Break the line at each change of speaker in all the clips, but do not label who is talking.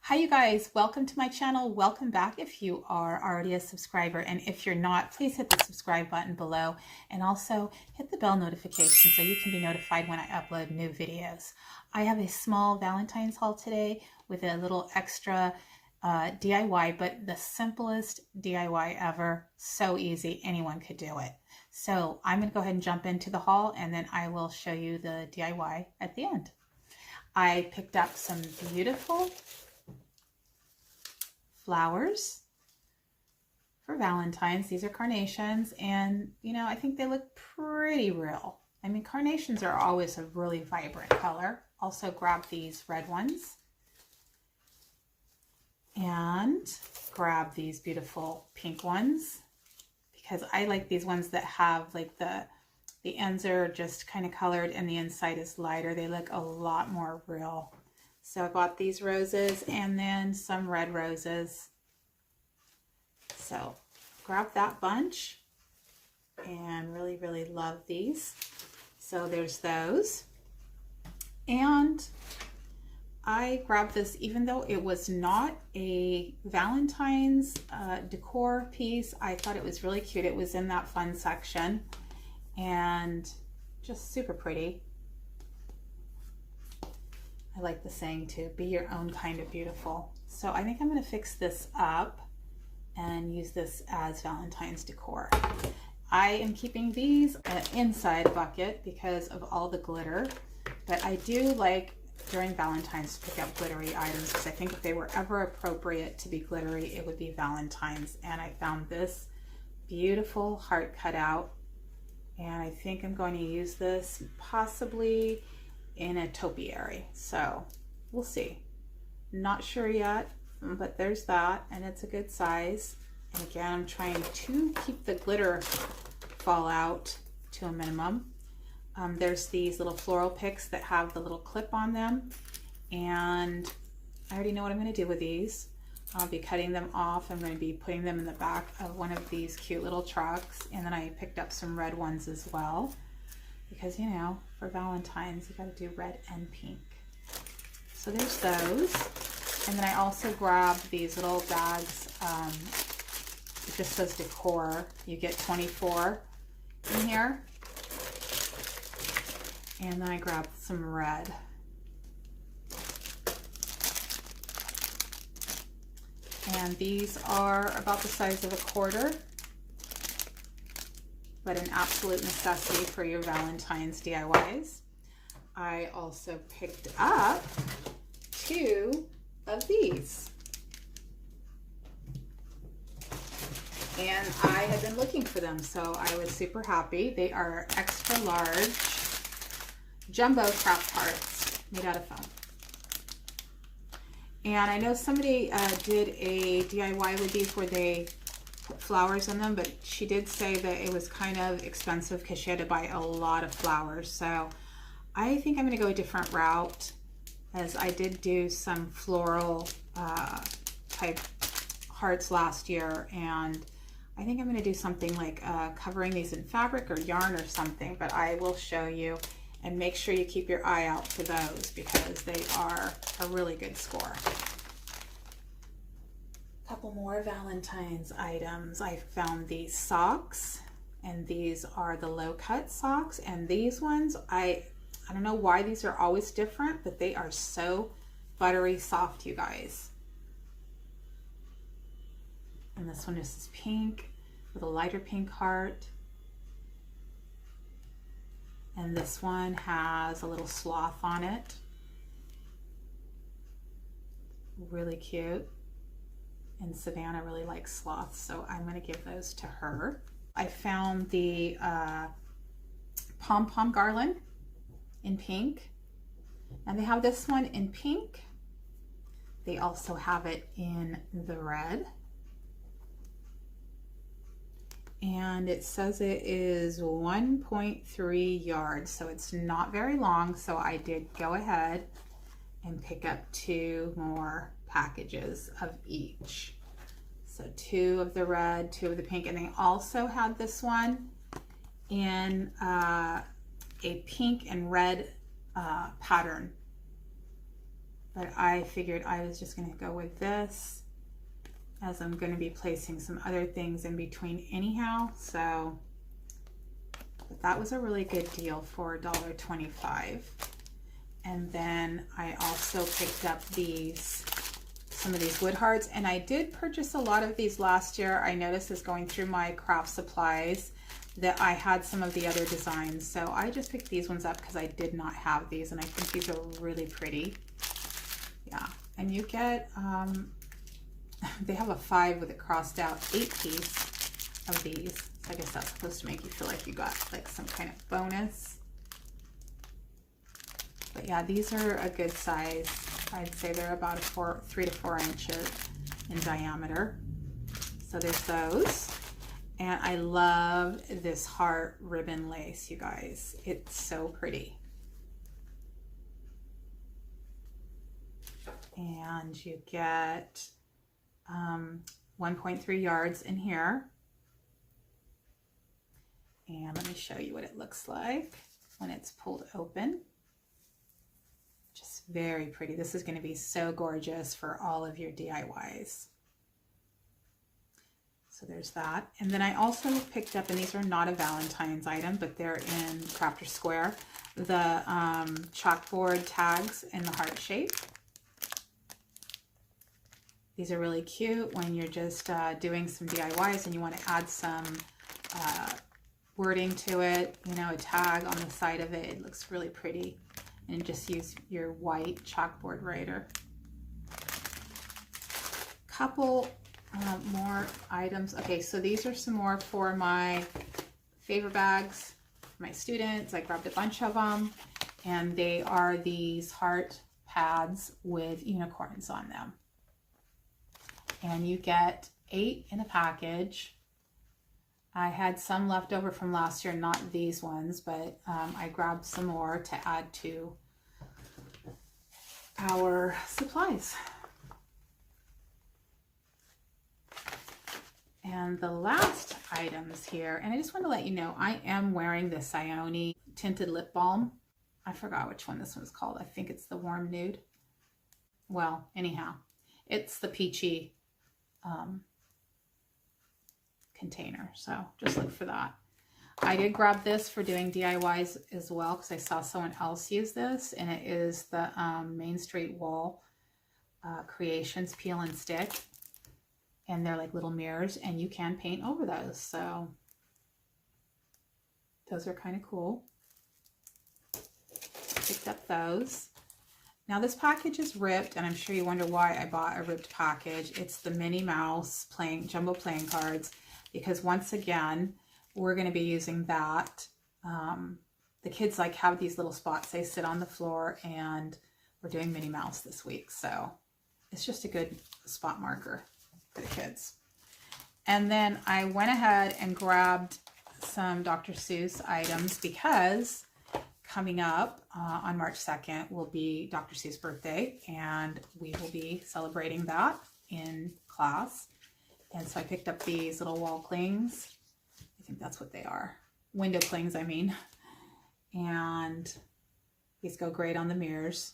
Hi you guys, welcome to my channel. Welcome back if you are already a subscriber, and if you're not, please hit the subscribe button below and also hit the bell notification so you can be notified when I upload new videos. I have a small Valentine's haul today with a little extra DIY, but the simplest DIY ever. So easy, anyone could do it. So I'm going to go ahead and jump into the haul, and then I will show you the DIY at the end. I picked up some beautiful flowers for Valentine's. These are carnations, and you know, I think they look pretty real. I mean, carnations are always a really vibrant color. Also grab these red ones and grab these beautiful pink ones, because I like these ones that have like the ends are just kind of colored and the inside is lighter. They look a lot more real. So I bought these roses and then some red roses. So grab that bunch, and really love these. So there's those. And I grabbed this, even though it was not a Valentine's decor piece, I thought it was really cute. It was in that fun section and just super pretty. I like the saying too, be your own kind of beautiful. So I think I'm going to fix this up and use this as Valentine's decor. I am keeping these inside a bucket because of all the glitter, but I do like during Valentine's to pick up glittery items, because I think if they were ever appropriate to be glittery, it would be Valentine's. And I found this beautiful heart cutout, and I think I'm going to use this possibly in a topiary, so we'll see. Not sure yet, but there's that, and it's a good size. And again, I'm trying to keep the glitter fallout to a minimum. There's these little floral picks that have the little clip on them, and I already know what I'm going to do with these. I'll be cutting them off. I'm going to be putting them in the back of one of these cute little trucks, and then I picked up some red ones as well, because, you know, for Valentine's, you got to do red and pink. So there's those. And then I also grabbed these little bags. It just says decor. You get 24 in here. And then I grabbed some red. And these are about the size of a quarter, but an absolute necessity for your Valentine's DIYs. I also picked up 2 of these. And I had been looking for them, so I was super happy. They are extra large jumbo craft hearts made out of foam. And I know somebody did a DIY with these where they put flowers in them, but she did say that it was kind of expensive because she had to buy a lot of flowers. So I think I'm going to go a different route, as I did do some floral type hearts last year, and I think I'm going to do something like covering these in fabric or yarn or something, but I will show you. And make sure you keep your eye out for those, because they are a really good score. A couple more Valentine's items. I found these socks, and these are the low cut socks. And these ones, I don't know why these are always different, but they are so buttery soft, you guys. And this one is pink with a lighter pink heart. And this one has a little sloth on it. Really cute. And Savannah really likes sloths, so I'm going to give those to her. I found the pom-pom garland in pink. And they have this one in pink. They also have it in the red. And it says it is 1.3 yards, so it's not very long. So I did go ahead and pick up 2 more packages of each. So 2 of the red, 2 of the pink, and they also had this one in a pink and red pattern but I figured I was just going to go with this, as I'm going to be placing some other things in between anyhow. So but that was a really good deal for $1.25. And then I also picked up some of these wood hearts, and I did purchase a lot of these last year. I noticed as going through my craft supplies that I had some of the other designs, so I just picked these ones up because I did not have these, and I think these are really pretty. Yeah, and you get they have a 5 with it crossed out, 8 piece of these. So I guess that's supposed to make you feel like you got like some kind of bonus. But yeah, these are a good size. I'd say they're about 3 to 4 inches in diameter. So there's those. And I love this heart ribbon lace, you guys. It's so pretty. And you get 1.3 yards in here. And let me show you what it looks like when it's pulled open. Just very pretty. This is going to be so gorgeous for all of your DIYs. So there's that. And then I also picked up, and these are not a Valentine's item, but they're in Crafter Square, the chalkboard tags in the heart shape. These are really cute when you're just doing some DIYs and you want to add some wording to it, you know, a tag on the side of it. It looks really pretty. And just use your white chalkboard writer. Couple more items. Okay, so these are some more for my favor bags for my students. I grabbed a bunch of them, and they are these heart pads with unicorns on them. And you get 8 in a package. I had some left over from last year, not these ones, but I grabbed some more to add to our supplies. And the last items here, and I just want to let you know, I am wearing the Sione tinted lip balm. I forgot which one this one's called. I think it's the Warm Nude. Well, anyhow, it's the peachy container, so just look for that. I did grab this for doing DIYs as well because I saw someone else use this, and it is the Main Street Wall Creations Peel and Stick, and they're like little mirrors, and you can paint over those, so those are kind of cool. Picked up those. Now this package is ripped, and I'm sure you wonder why I bought a ripped package. It's the Minnie Mouse jumbo playing cards, because once again, we're going to be using that. The kids like have these little spots. They sit on the floor, and we're doing Minnie Mouse this week. So it's just a good spot marker for the kids. And then I went ahead and grabbed some Dr. Seuss items because coming up on March 2nd will be Dr. Seuss' birthday, and we will be celebrating that in class. And so I picked up these little wall clings. I think that's what they are. Window clings, I mean. And these go great on the mirrors.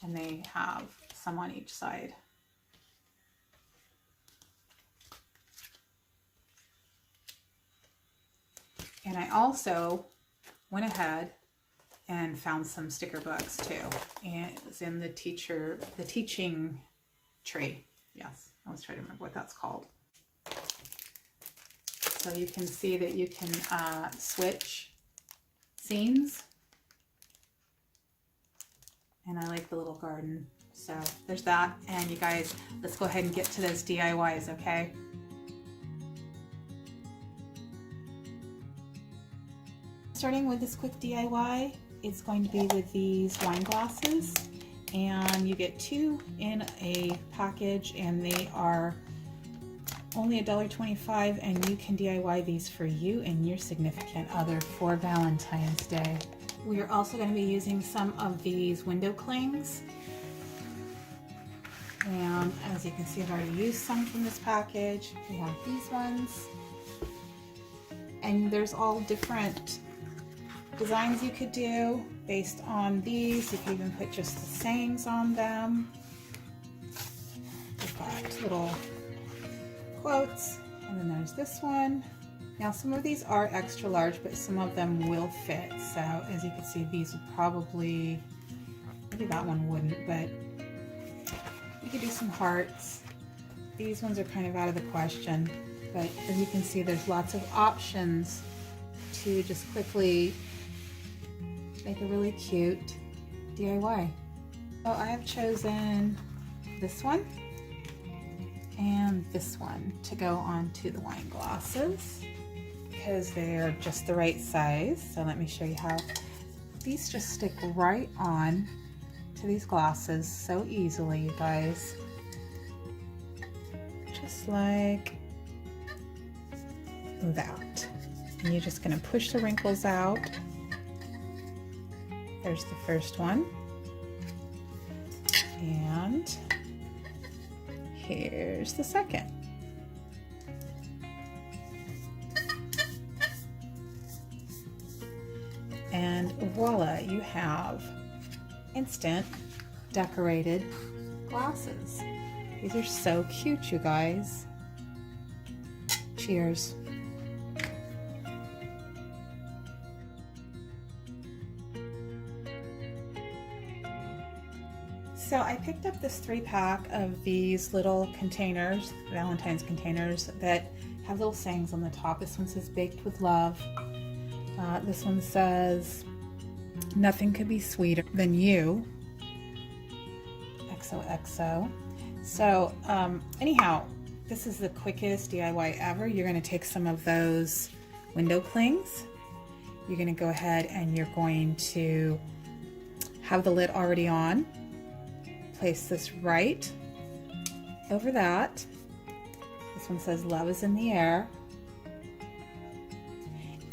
And they have some on each side. And I also went ahead and found some sticker books too. And it was in the teaching tree. Yes, I was trying to remember what that's called. So you can see that you can switch scenes. And I like the little garden. So there's that. And you guys, let's go ahead and get to those DIYs, okay? Starting with this quick DIY, it's going to be with these wine glasses. And you get 2 in a package, and they are only $1.25, and you can DIY these for you and your significant other for Valentine's Day. We are also going to be using some of these window clings. And as you can see, I've already used some from this package. We have these ones. And there's all different designs you could do based on these. You could even put just the sayings on them. We've got little quotes, and then there's this one. Now some of these are extra large, but some of them will fit. So as you can see, these would probably, maybe that one wouldn't, but you could do some hearts. These ones are kind of out of the question, but as you can see, there's lots of options to just quickly make a really cute DIY. So I have chosen this one and this one to go onto the wine glasses because they're just the right size. So let me show you how these just stick right on to these glasses so easily, you guys. Just like that. And you're just gonna push the wrinkles out. There's the first one. And here's the second. And voila, you have instant decorated glasses. These are so cute, you guys. Cheers. So I picked up this 3-pack of these little containers, Valentine's containers, that have little sayings on the top. This one says baked with love. This one says nothing could be sweeter than you. XOXO. So anyhow, this is the quickest DIY ever. You're going to take some of those window clings. You're going to go ahead and you're going to have the lid already on. Place this right over that. This one says love is in the air.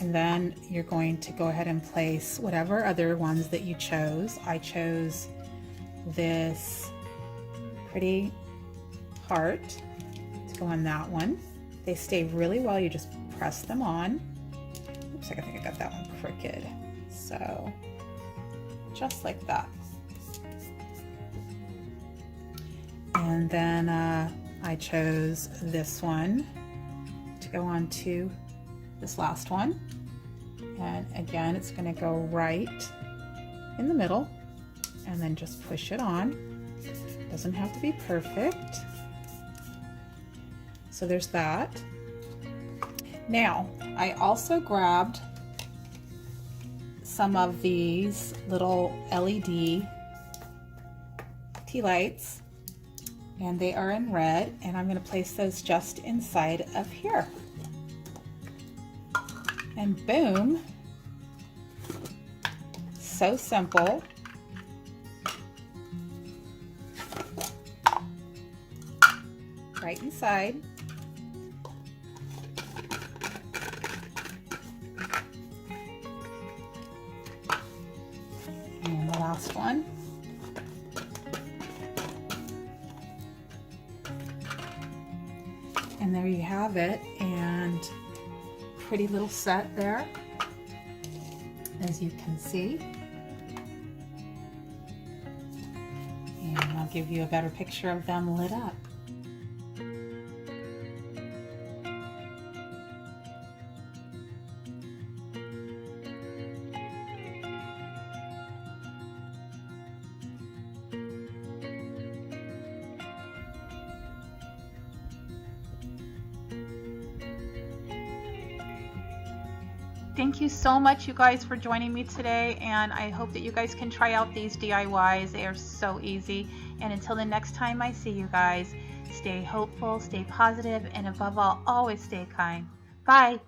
And then you're going to go ahead and place whatever other ones that you chose. I chose this pretty heart to go on that one. They stay really well. You just press them on. Oops, I think I got that one crooked. So just like that. And then I chose this one to go on to this last one. And again, it's going to go right in the middle and then just push it on. Doesn't have to be perfect. So there's that. Now, I also grabbed some of these little LED tea lights, and they are in red, and I'm going to place those just inside of here. And boom, so simple. Right inside. And the last one. And there you have it, and pretty little set there, as you can see. And I'll give you a better picture of them lit up.
Thank you so much, you guys, for joining me today, and I hope that you guys can try out these DIYs. They are so easy. And until the next time I see you guys, stay hopeful, stay positive, and above all, always stay kind. Bye.